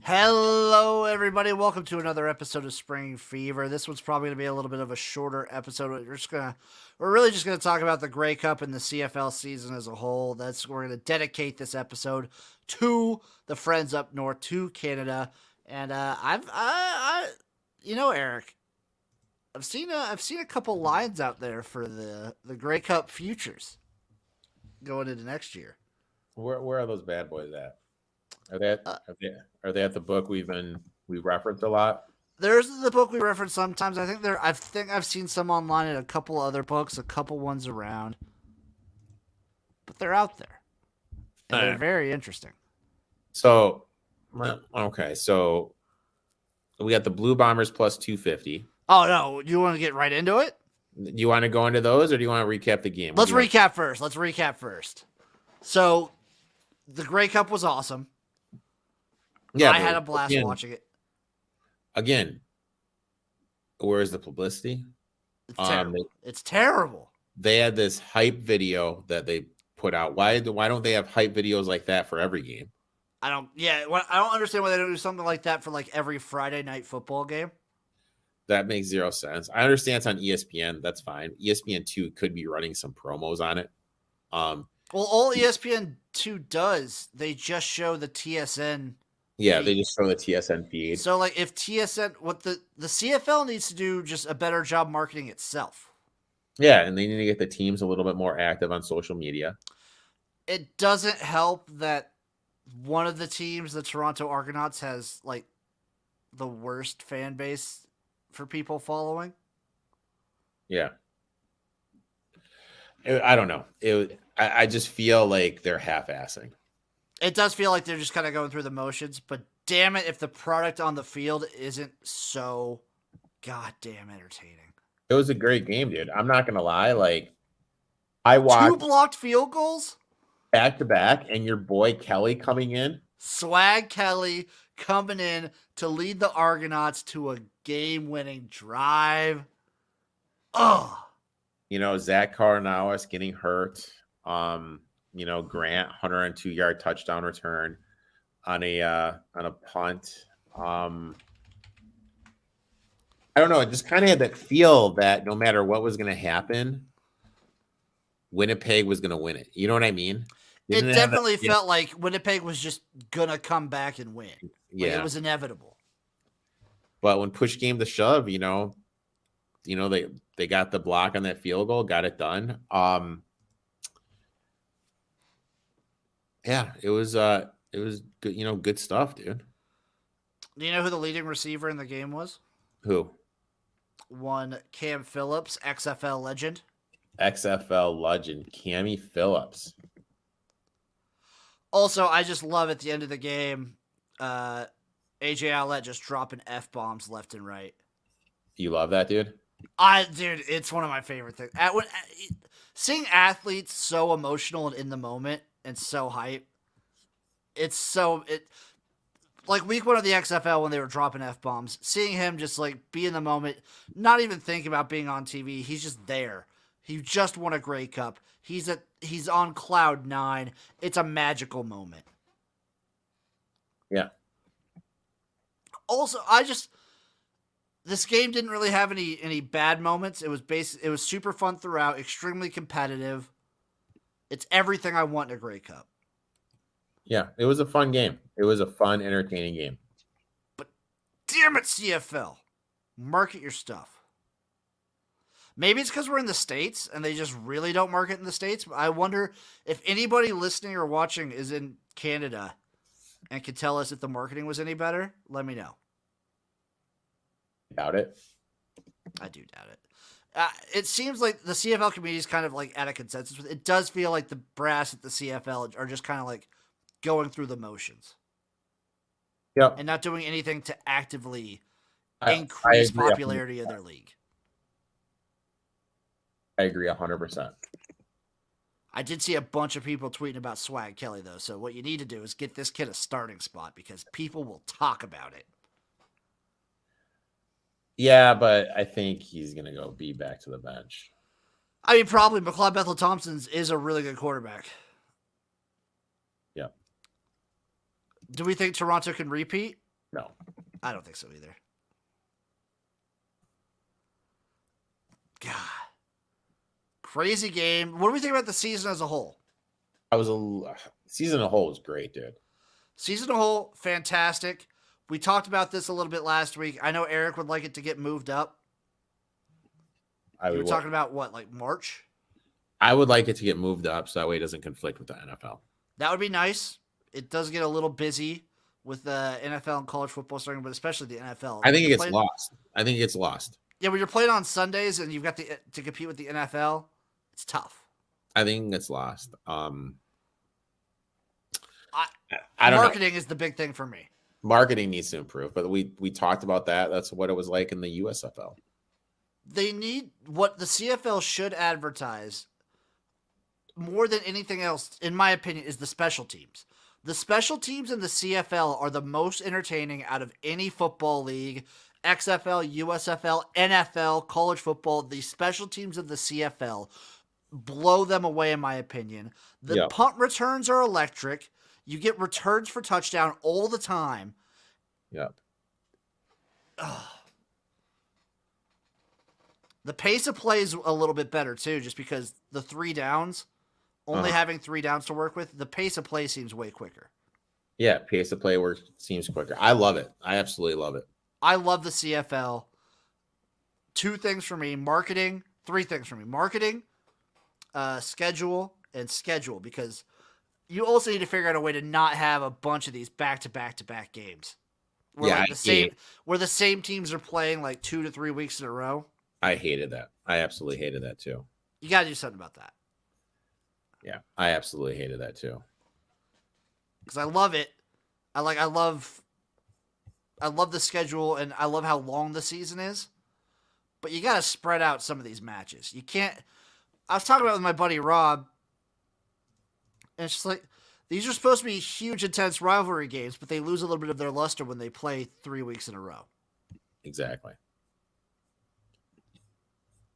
Hello, everybody. Welcome to another episode of Spring Fever. This one's probably going to be a little bit of a shorter episode. We're really just gonna talk about the Grey Cup and the CFL season as a whole. We're gonna dedicate this episode to the friends up north, to Canada. And Eric, I've seen a couple lines out there for the Grey Cup futures going into next year. Where are those bad boys at? Are they at, Uh, are they at the book we reference a lot? There's the book we reference sometimes. I think I've seen some online in a couple other books, a couple ones around, but they're out there and they're very interesting. So, okay, so we got the Blue Bombers plus 250. Oh no, you want to get right into it? Do you want to go into those, or do you want to recap the game? Let's recap first. So, the Grey Cup was awesome. Yeah, I had a blast watching it. Again, where is the publicity? It's terrible. They had this hype video that they put out. Why don't they have hype videos like that for every game? I don't understand why they don't do something like that for like every Friday night football game. That makes zero sense. I understand it's on ESPN. That's fine. ESPN2 could be running some promos on it. Well, all ESPN2 does, they just show the TSN. Yeah, they just show the TSN feed. So, like, if TSN, what the CFL needs to do just a better job marketing itself. Yeah, and they need to get the teams a little bit more active on social media. It doesn't help that one of the teams, the Toronto Argonauts, has, like, the worst fan base for people following. Yeah. I don't know. I just feel like they're half-assing. It does feel like they're just kind of going through the motions, but damn it if the product on the field isn't so goddamn entertaining. It was a great game, dude. I'm not going to lie. Like, I watched 2 blocked field goals back-to-back, and your boy Kelly coming in. Swag Kelly coming in to lead the Argonauts to a game-winning drive. Ugh. Zach Carnauis getting hurt. Grant 102-yard touchdown return on a punt. I don't know. It just kind of had that feel that no matter what was going to happen, Winnipeg was going to win it. You know what I mean? It definitely felt like Winnipeg was just going to come back and win. Yeah. It was inevitable. But when push came to shove, they got the block on that field goal, got it done. Yeah, it was good, good stuff, dude. Do you know who the leading receiver in the game was? Who? One Cam Phillips, XFL legend. XFL legend, Cammy Phillips. Also, I just love at the end of the game, AJ Ouellette just dropping F-bombs left and right. You love that, dude? Dude, it's one of my favorite things. Seeing athletes so emotional and in the moment and so hype, like week 1 of the XFL when they were dropping F-bombs, seeing him just like be in the moment, not even thinking about being on TV. He's just there. He just won a Grey Cup. He's on cloud 9. It's a magical moment. Yeah. Also, this game didn't really have any bad moments. It was super fun throughout, extremely competitive. It's everything I want in a Grey Cup. Yeah, it was a fun game. It was a fun, entertaining game. But damn it, CFL. Market your stuff. Maybe it's because we're in the States and they just really don't market in the States. I wonder if anybody listening or watching is in Canada and can tell us if the marketing was any better. Let me know. Doubt it. I do doubt it. It seems like the CFL community is kind of like at a consensus with it. It does feel like the brass at the CFL are just kind of like going through the motions. Yep. And not doing anything to actively increase popularity of their league. I agree 100%. I did see a bunch of people tweeting about Swag Kelly, though. So what you need to do is get this kid a starting spot because people will talk about it. Yeah, but I think he's going to go be back to the bench. I mean, probably. But Claude Bethel-Thompson is a really good quarterback. Yeah. Do we think Toronto can repeat? No. I don't think so either. God. Crazy game. What do we think about the season as a whole? Season as a whole is great, dude. Season as a whole, fantastic. We talked about this a little bit last week. I know Eric would like it to get moved up. You were talking about what, like March? I would like it to get moved up so that way it doesn't conflict with the NFL. That would be nice. It does get a little busy with the NFL and college football starting, but especially the NFL. I think it gets lost. I think it gets lost. Yeah, when you're playing on Sundays and you've got to compete with the NFL, it's tough. I think it gets lost. I don't marketing know. Is the big thing for me. Marketing needs to improve, but we talked about that. That's what it was like in the USFL. They need what the CFL should advertise more than anything else, in my opinion, is the special teams. The special teams in the CFL are the most entertaining out of any football league. XFL, USFL, NFL, college football, the special teams of the CFL blow them away, in my opinion. The punt returns are electric. You get returns for touchdown all the time. Yep. The pace of play is a little bit better, too, just because the 3 downs, only having 3 downs to work with, the pace of play seems way quicker. Yeah, pace of play seems quicker. I love it. I absolutely love it. I love the CFL. 2 things for me. Marketing. 3 things for me. Marketing, schedule, and schedule. Because you also need to figure out a way to not have a bunch of these back-to-back-to-back games. Where the same teams are playing like 2 to 3 weeks in a row. I hated that. I absolutely hated that too. You got to do something about that. Yeah, I absolutely hated that too. Because I love it. I love the schedule, and I love how long the season is. But you got to spread out some of these matches. You can't. I was talking about it with my buddy Rob, and it's just like these are supposed to be huge, intense rivalry games, but they lose a little bit of their luster when they play 3 weeks in a row. Exactly.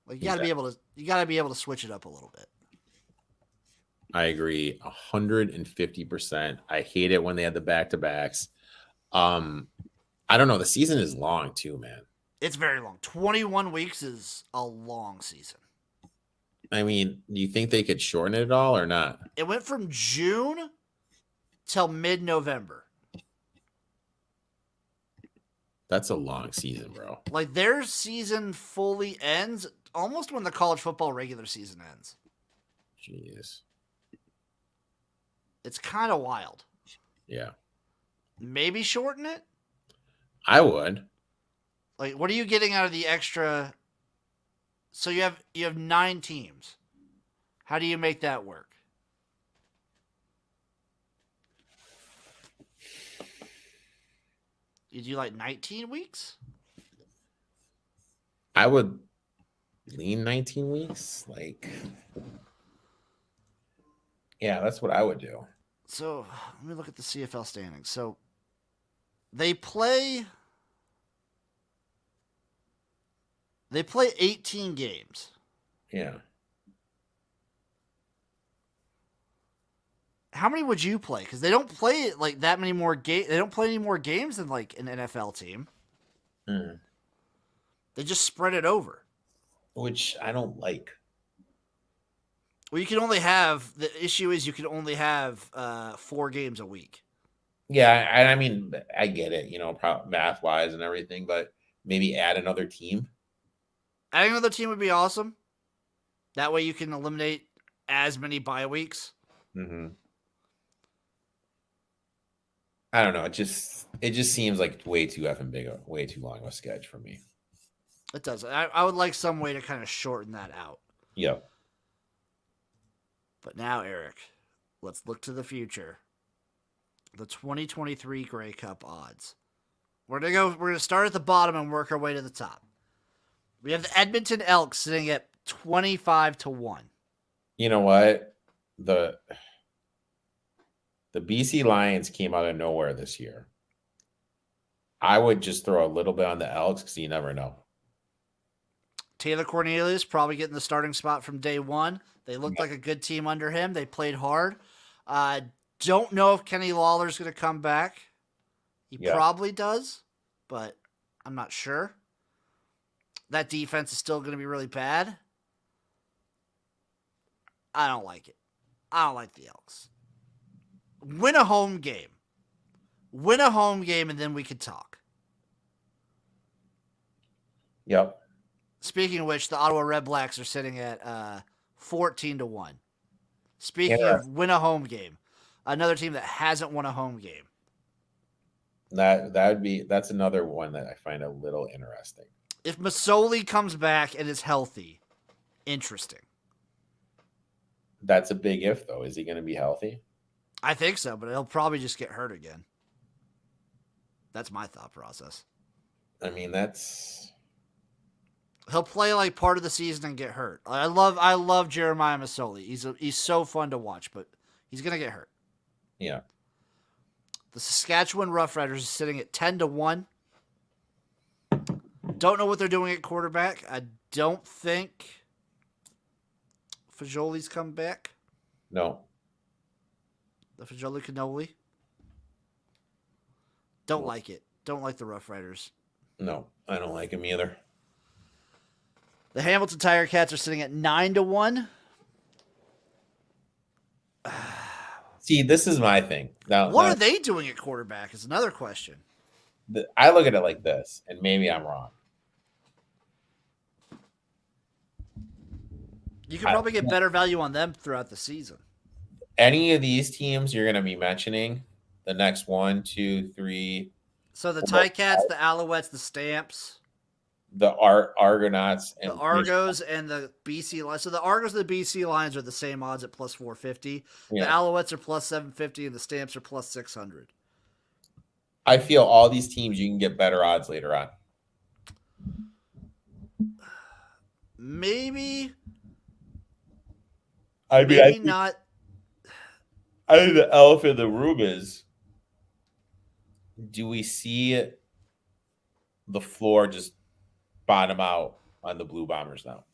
Like you got to be able to switch it up a little bit. I agree 150%. I hate it when they had the back-to-backs. I don't know. The season is long too, man. It's very long. 21 weeks is a long season. I mean, do you think they could shorten it at all or not? It went from June till mid-November. That's a long season, bro. Like their season fully ends almost when the college football regular season ends. Jeez. It's kind of wild. Yeah. Maybe shorten it? I would. Like, what are you getting out of the extra? So you have 9 teams. How do you make that work? You do like 19 weeks? I would lean 19 weeks. Like, yeah, that's what I would do. So let me look at the CFL standings. So they play 18 games. Yeah. How many would you play? Because they don't play like that many more games. They don't play any more games than like an NFL team. They just spread it over, which I don't like. Well, you can only have the issue is you can only have 4 games a week. Yeah, and I mean I get it, math wise and everything, but maybe add another team. Adding another team would be awesome. That way you can eliminate as many bye weeks. Mm-hmm. I don't know. It just seems like way too effing big, way too long of a sketch for me. It does. I would like some way to kind of shorten that out. Yep. But now, Eric, let's look to the future. The 2023 Grey Cup odds. We're gonna start at the bottom and work our way to the top. We have the Edmonton Elks sitting at 25-1. You know what? The BC Lions came out of nowhere this year. I would just throw a little bit on the Elks because you never know. Taylor Cornelius probably getting the starting spot from day one. They looked like a good team under him. They played hard. Don't know if Kenny Lawler's going to come back. He Yeah. probably does, but I'm not sure. That defense is still going to be really bad. I don't like it. I don't like the Elks. Win a home game. Win a home game, and then we could talk. Yep. Speaking of which, the Ottawa Red Blacks are sitting at 14-1. Speaking Yeah. of win a home game, another team that hasn't won a home game. That's another one that I find a little interesting. If Masoli comes back and is healthy, interesting. That's a big if, though. Is he going to be healthy? I think so, but he'll probably just get hurt again. That's my thought process. I mean, that's He'll play like part of the season and get hurt. I love Jeremiah Masoli. He's so fun to watch, but he's gonna get hurt. yeah. The Saskatchewan Roughriders is sitting at 10-1. Don't know what they're doing at quarterback. I don't think Fajoli's come back. No. The Fajoli Cannoli. Don't No. like it. Don't like the Roughriders. No, I don't like him either. The Hamilton Tiger Cats are sitting at 9-1. See, this is my thing. Now, What are they doing at quarterback is another question. I look at it like this, and maybe I'm wrong. You can probably get better value on them throughout the season. Any of these teams you're going to be mentioning, the next 1, 2, 3, So the Ticats, the Alouettes, the Stamps, the Argonauts, and the Argos, and the BC Lions. So the Argos and the BC Lions are the same odds at plus 450. Yeah. The Alouettes are plus 750, and the Stamps are plus 600. I feel all these teams you can get better odds later on. Maybe I maybe not. I think the elephant in the room is, do we see the floor just bottom out on the Blue Bombers now?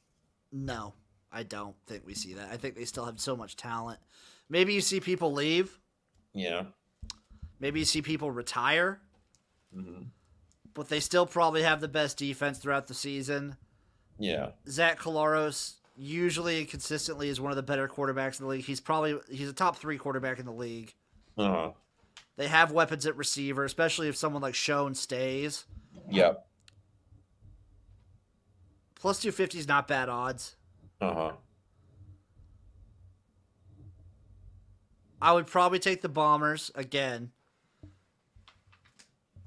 No, I don't think we see that. I think they still have so much talent. Maybe you see people leave. Yeah. Maybe you see people retire. Mm-hmm. But they still probably have the best defense throughout the season. Yeah. Zach Collaros usually and consistently is one of the better quarterbacks in the league. He's a top 3 quarterback in the league. Uh-huh. They have weapons at receiver, especially if someone like Schoen stays. Yep. Plus 250 is not bad odds. Uh-huh. I would probably take the Bombers again.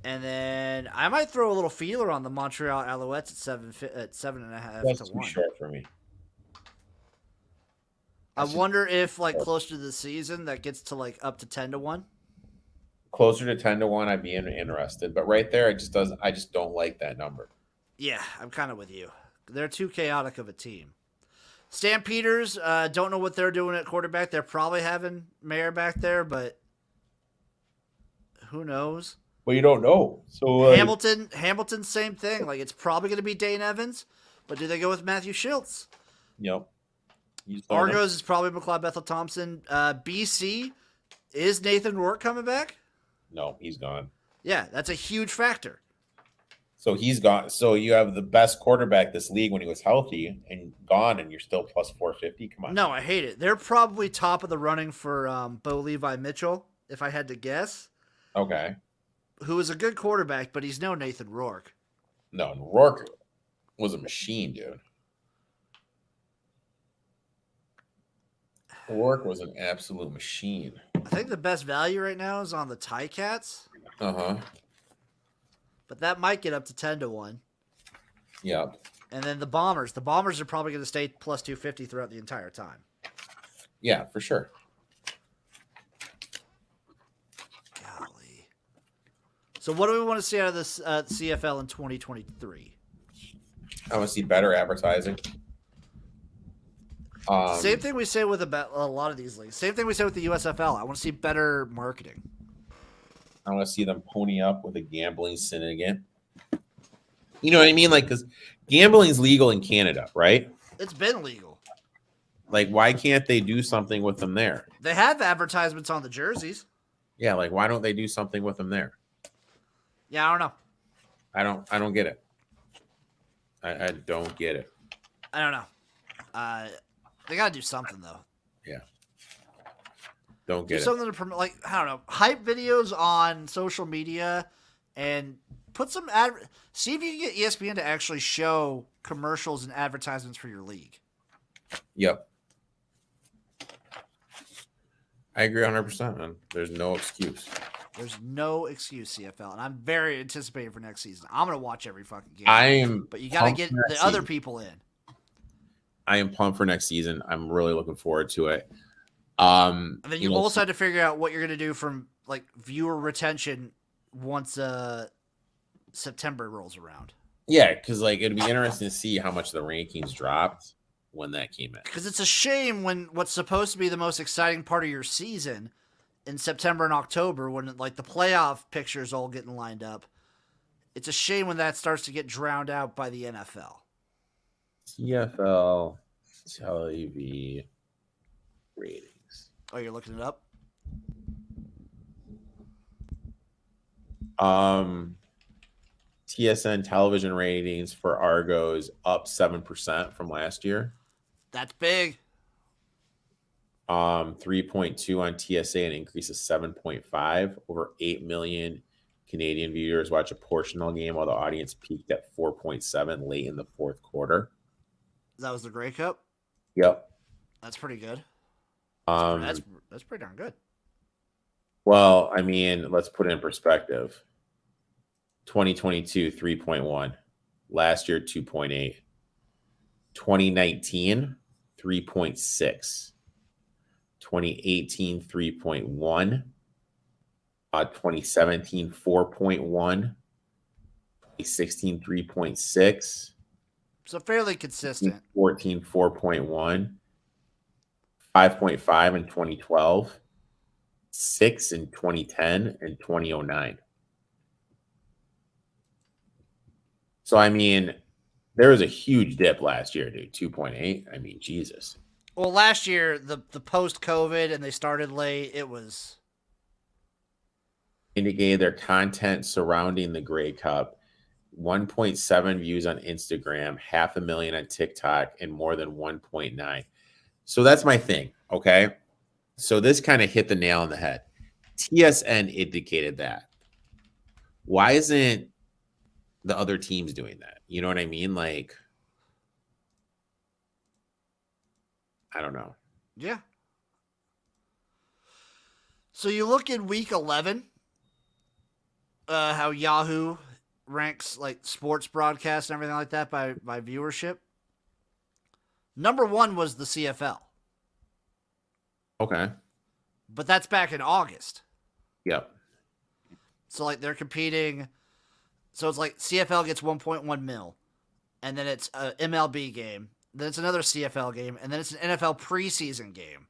And then I might throw a little feeler on the Montreal Alouettes at 7.5 That's to too 1. short for me. I wonder if closer to the season that gets to up to 10-1. Closer to 10-1, I'd be interested. But right there, I just don't like that number. Yeah, I'm kind of with you. They're too chaotic of a team. Stampeders, don't know what they're doing at quarterback. They're probably having Mayer back there, but who knows? Well, you don't know. So Hamilton, same thing. It's probably going to be Dane Evans, but do they go with Matthew Schultz? Yep. Argos is probably McLeod Bethel Thompson. BC, is Nathan Rourke coming back? No, he's gone. Yeah, that's a huge factor. So he's gone. So you have the best quarterback this league when he was healthy and gone, and you're still plus 450. Come on. No, I hate it. They're probably top of the running for Bo Levi Mitchell, if I had to guess. Okay. Who is a good quarterback, but he's no Nathan Rourke. No, Rourke was a machine, dude. Rourke was an absolute machine. I think the best value right now is on the Ticats, Uh-huh. but that might get up to 10-1. Yeah. And then the Bombers. The Bombers are probably going to stay plus 250 throughout the entire time. Yeah, for sure. Golly. So what do we want to see out of this CFL in 2023? I want to see better advertising. Same thing we say with about a lot of these leagues. Same thing we say with the USFL. I want to see better marketing. I want to see them pony up with a gambling syndicate. You know what I mean? Because gambling's legal in Canada, right? It's been legal. Why can't they do something with them there? They have advertisements on the jerseys. Yeah, why don't they do something with them there? Yeah, I don't know. I don't get it. I don't get it. I don't know. They got to do something though. Yeah. Don't Do get it. something to promote, like I don't know, hype videos on social media, and put some ad. See if you can get ESPN to actually show commercials and advertisements for your league. Yep. I agree 100%, man. There's no excuse. There's no excuse, CFL, and I'm very anticipated for next season. I'm gonna watch every fucking game. I am But you got to pumped get for next the other season. people in. I am pumped for next season. I'm really looking forward to it. And then you also have to figure out what you're gonna do from like viewer retention once September rolls around. yeah, because like it'd be interesting to see how much the rankings dropped when that came in. Because it's a shame when what's supposed to be the most exciting part of your season in September and October, when like the playoff pictures all getting lined up, it's a shame when that starts to get drowned out by the NFL. CFL TV ratings. Oh, you're looking it up? TSN television ratings for Argos up 7% from last year. That's big. 3.2 on TSA, an increase of 7.5. Over 8 million Canadian viewers watch a portional game, while the audience peaked at 4.7 late in the fourth quarter. That was the Grey Cup. Yep. That's pretty good. That's pretty darn good. Well, I mean, let's put it in perspective. 2022, 3.1. Last year, 2.8. 2019, 3.6. 2018, 3.1. 2017, 4.1. 2016, 3.6. So fairly consistent. 14, 4.1. 5.5 in 2012. 6 in 2010 and 2009. So, I mean, there was a huge dip last year, dude. 2.8. I mean, Jesus. Well, last year, the post-COVID, and they started late, it was... Indicated their content surrounding the Grey Cup, 1.7 views on Instagram, 500,000 on TikTok, and more than 1.9. So that's my thing, okay? So this kind of hit the nail on the head. TSN indicated that. Why isn't the other teams doing that? You know what I mean? Like, I don't know. Yeah. So you look in week 11, how Yahoo ranks like sports broadcasts and everything like that by viewership. Number 1 was the CFL. Okay. But that's back in August. Yep. So like they're competing. So it's like CFL gets 1.1 mil, and then it's a MLB game, then it's another CFL game, and then it's an NFL preseason game.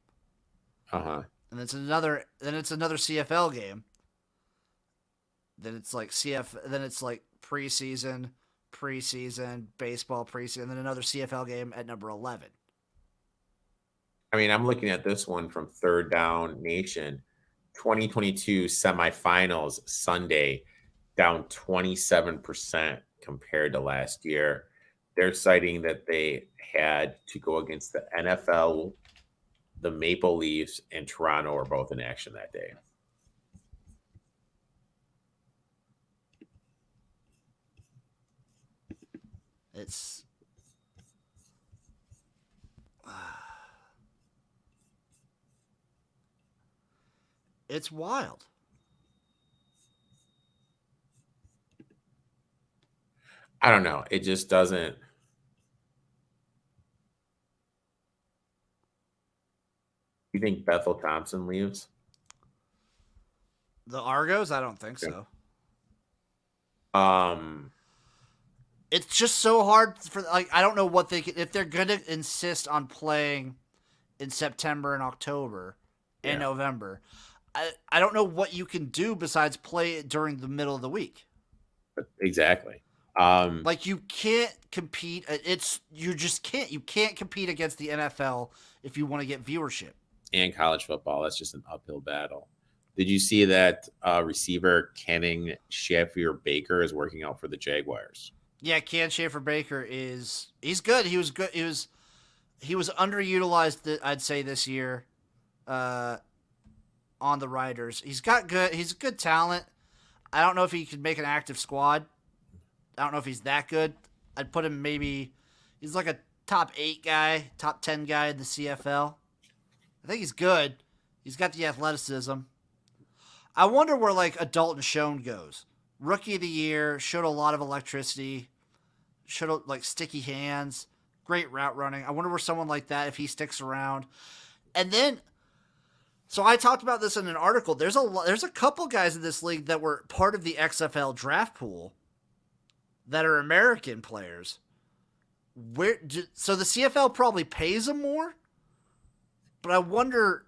Uh-huh. And it's another CFL game. Then it's like then it's like preseason, baseball preseason, and then another CFL game at number 11. I mean, I'm looking at this one from Third Down Nation. 2022 semifinals Sunday, down 27% compared to last year. They're citing that they had to go against the NFL, the Maple Leafs, and Toronto are both in action that day. It's wild. I don't know. It just doesn't. You think Bethel Thompson leaves? The Argos? I don't think so. It's just so hard for like I don't know what they can, if they're gonna insist on playing in September and October and November. I don't know what you can do besides play it during the middle of the week. Exactly. Like you can't compete. You can't compete against the NFL if you want to get viewership. And college football, that's just an uphill battle. Did you see that receiver Kenning Shaffer Baker is working out for the Jaguars? Yeah, Ken Schaefer Baker he's good. He was good. He was underutilized. I'd say this year, uh, on the Riders. He's good talent. I don't know if he could make an active squad. I don't know if he's that good. I'd put him maybe. He's like a top 8 guy, top 10 guy in the CFL. I think he's good. He's got the athleticism. I wonder where like a Dalton Schoen goes. Rookie of the year, showed a lot of electricity, showed like sticky hands, great route running. I wonder where someone like that, if he sticks around. And then, so I talked about this in an article. There's a couple guys in this league that were part of the XFL draft pool that are American players. So the CFL probably pays them more, but I wonder,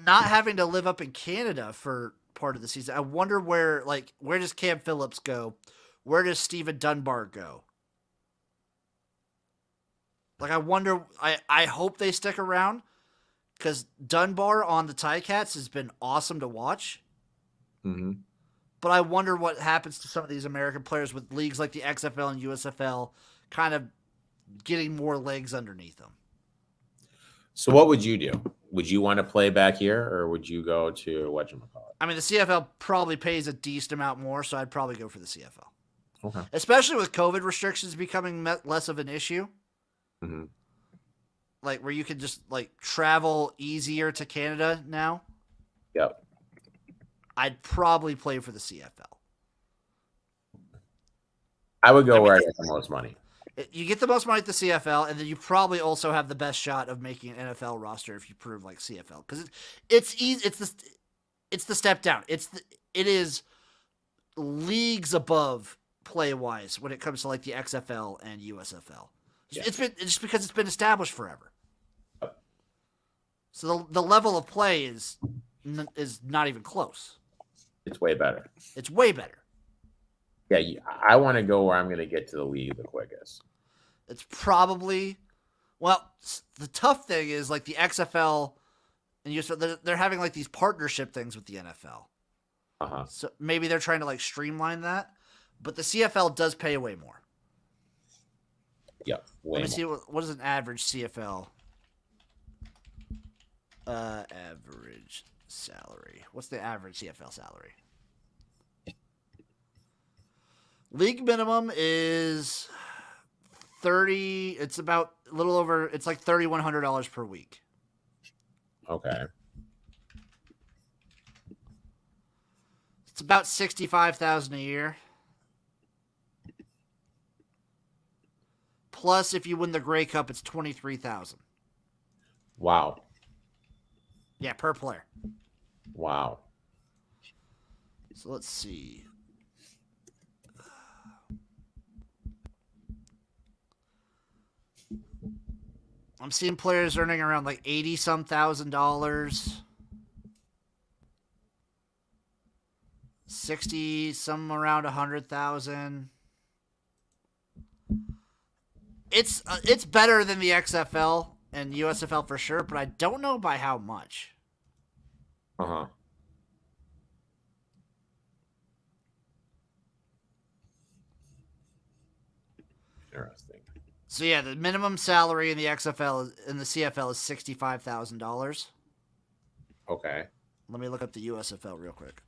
not having to live up in Canada for part of the season, I wonder where does Cam Phillips go? Where does Steven Dunbar go? Like, I wonder, I hope they stick around, because Dunbar on the Ticats has been awesome to watch. Mm-hmm. But I wonder what happens to some of these American players with leagues like the XFL and USFL kind of getting more legs underneath them. So what would you do? Would you want to play back here, or would you go to whatchamacallit? I mean, the CFL probably pays a decent amount more, so I'd probably go for the CFL. Okay. Especially with COVID restrictions becoming less of an issue. Mm-hmm. Like, where you can just, like, travel easier to Canada now. Yep. I'd probably play for the CFL. I would go where I get the most money. You get the most money at the CFL, and then you probably also have the best shot of making an NFL roster if you prove like CFL, because it's easy. It's the step down. It is leagues above play wise when it comes to like the XFL and USFL. Yeah. It's just because it's been established forever. So the level of play is not even close. It's way better. It's way better. Yeah, I want to go where I'm going to get to the league the quickest. It's probably, well, the tough thing is like the XFL and USFL, they're having like these partnership things with the NFL. Uh-huh. So maybe they're trying to like streamline that, but the CFL does pay way more. Yep. Let me see what is an average CFL average salary. What's the average CFL salary? League minimum is 30. It's about a little over. It's like $3,100 per week. Okay. It's about $65,000 a year. Plus, if you win the Grey Cup, it's $23,000. Wow. Yeah, per player. Wow. So let's see. I'm seeing players earning around like $80-some thousand, 60, some around 100,000. It's better than the XFL and USFL for sure, but I don't know by how much. Uh-huh. Interesting. So yeah, the minimum salary in the XFL and the CFL is $65,000. Okay. Let me look up the USFL real quick.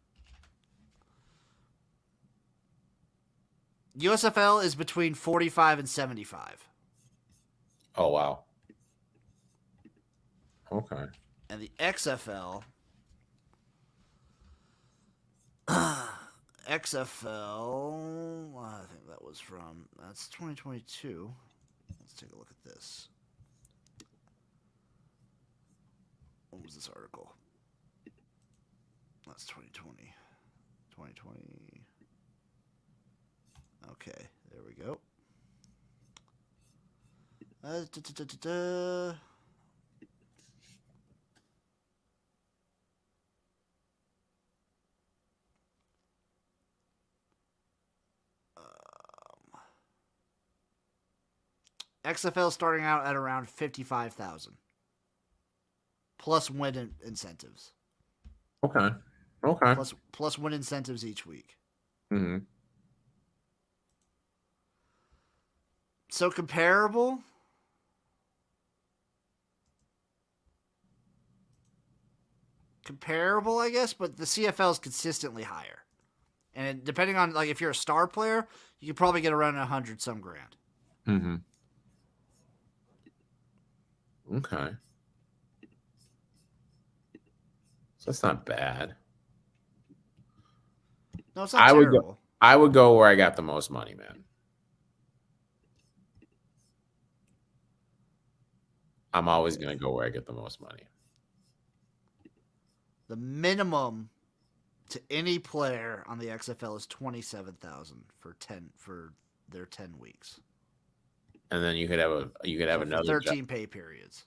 USFL is between 45 and 75. Oh wow. Okay. And the XFL XFL, I think that was from, that's 2022. Let's take a look at this. What was this article? That's 2020. 2020. Okay, there we go. XFL starting out at around 55,000 plus win incentives. Okay. Okay. plus win incentives each week. Mm-hmm. So comparable. Comparable, I guess, but the CFL is consistently higher. And depending on, like, if you're a star player, you could probably get around 100 some grand. Mm-hmm. Okay. So that's not bad. No, it's not terrible. I would go where I got the most money, man. I'm always going to go where I get the most money. The minimum to any player on the XFL is 27,000 for their 10 weeks. And then you could have another 13 job. pay periods.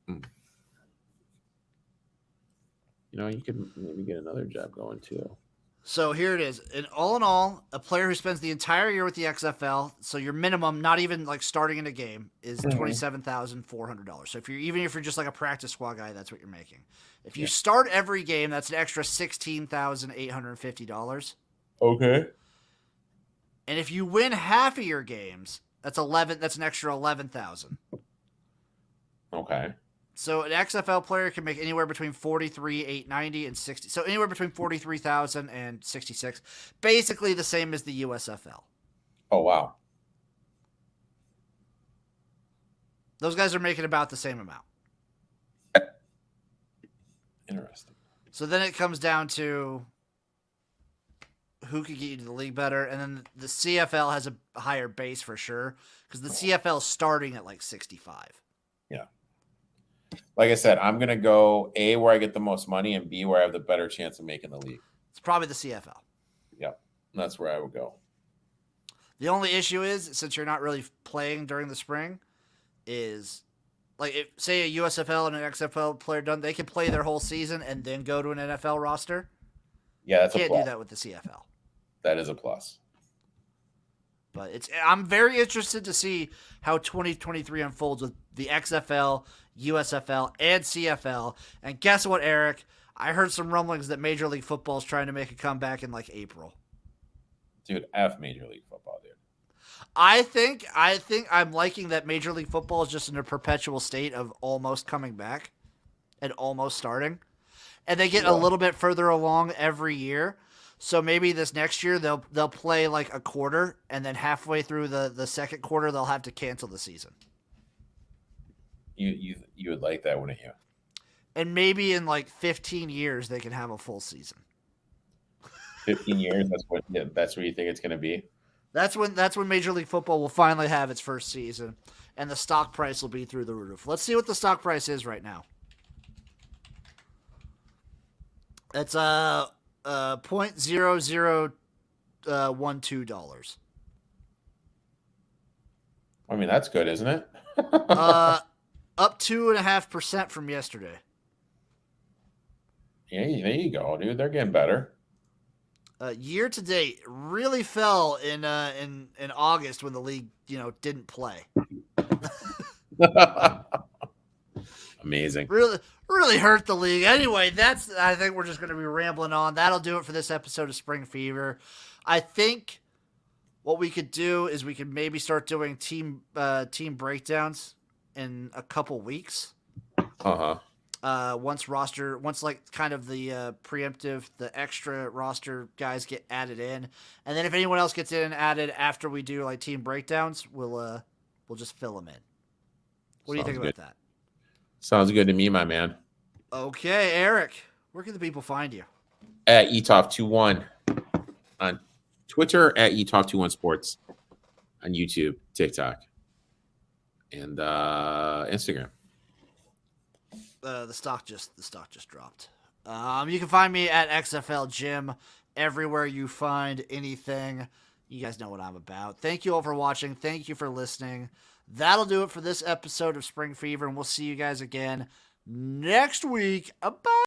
You know, you could maybe get another job going too. So here it is. In all, a player who spends the entire year with the XFL, so your minimum, not even like starting in a game, is $27,400. So if you're just like a practice squad guy, that's what you're making. If you start every game, that's an extra $16,850. Okay. And if you win half of your games, that's an extra $11,000. Okay. So an XFL player can make anywhere between $43,890 and $60. So anywhere between $43,000 and $66. Basically the same as the USFL. Oh wow. Those guys are making about the same amount. Interesting. So then it comes down to who could get you to the league better, and then the CFL has a higher base for sure because the CFL is starting at like 65. Yeah. Like I said, I'm going to go A, where I get the most money, and B, where I have the better chance of making the league. It's probably the CFL. Yep. That's where I would go. The only issue is, since you're not really playing during the spring, is like if, say a USFL and an XFL player done, they can play their whole season and then go to an NFL roster. Yeah, that's Can't do that with the CFL. That is a plus. But I'm very interested to see how 2023 unfolds with the XFL, USFL, and CFL. And guess what, Eric? I heard some rumblings that Major League Football is trying to make a comeback in like April. Dude, F Major League Football, dude. I think I'm liking that Major League Football is just in a perpetual state of almost coming back and almost starting. And they get a little bit further along every year. So maybe this next year they'll play like a quarter, and then halfway through the second quarter they'll have to cancel the season. You would like that, wouldn't you? And maybe in like 15 years they can have a full season. 15 years. That's what you think it's going to be. That's when Major League Football will finally have its first season, and the stock price will be through the roof. Let's see what the stock price is right now. It's $0.0012. I mean, that's good, isn't it? Up 2.5% from yesterday. Yeah, there you go, dude. They're getting better. Year to date really fell in August when the league didn't play. Amazing. Really hurt the league. Anyway, I think we're just going to be rambling on. That'll do it for this episode of Spring Fever. I think what we could do is we could maybe start doing team breakdowns in a couple weeks. Once like kind of the preemptive, the extra roster guys get added in, and then if anyone else gets in and added after we do like team breakdowns, we'll just fill them in. What do you think about that? Sounds good to me, my man. Okay, Eric, where can the people find you? At eTalk21 on Twitter, at eTalk21 Sports on YouTube, TikTok, and Instagram. The stock just dropped. You can find me at XFL Gym everywhere you find anything. You guys know what I'm about. Thank you all for watching. Thank you for listening. That'll do it for this episode of Spring Fever, and we'll see you guys again next week. Bye.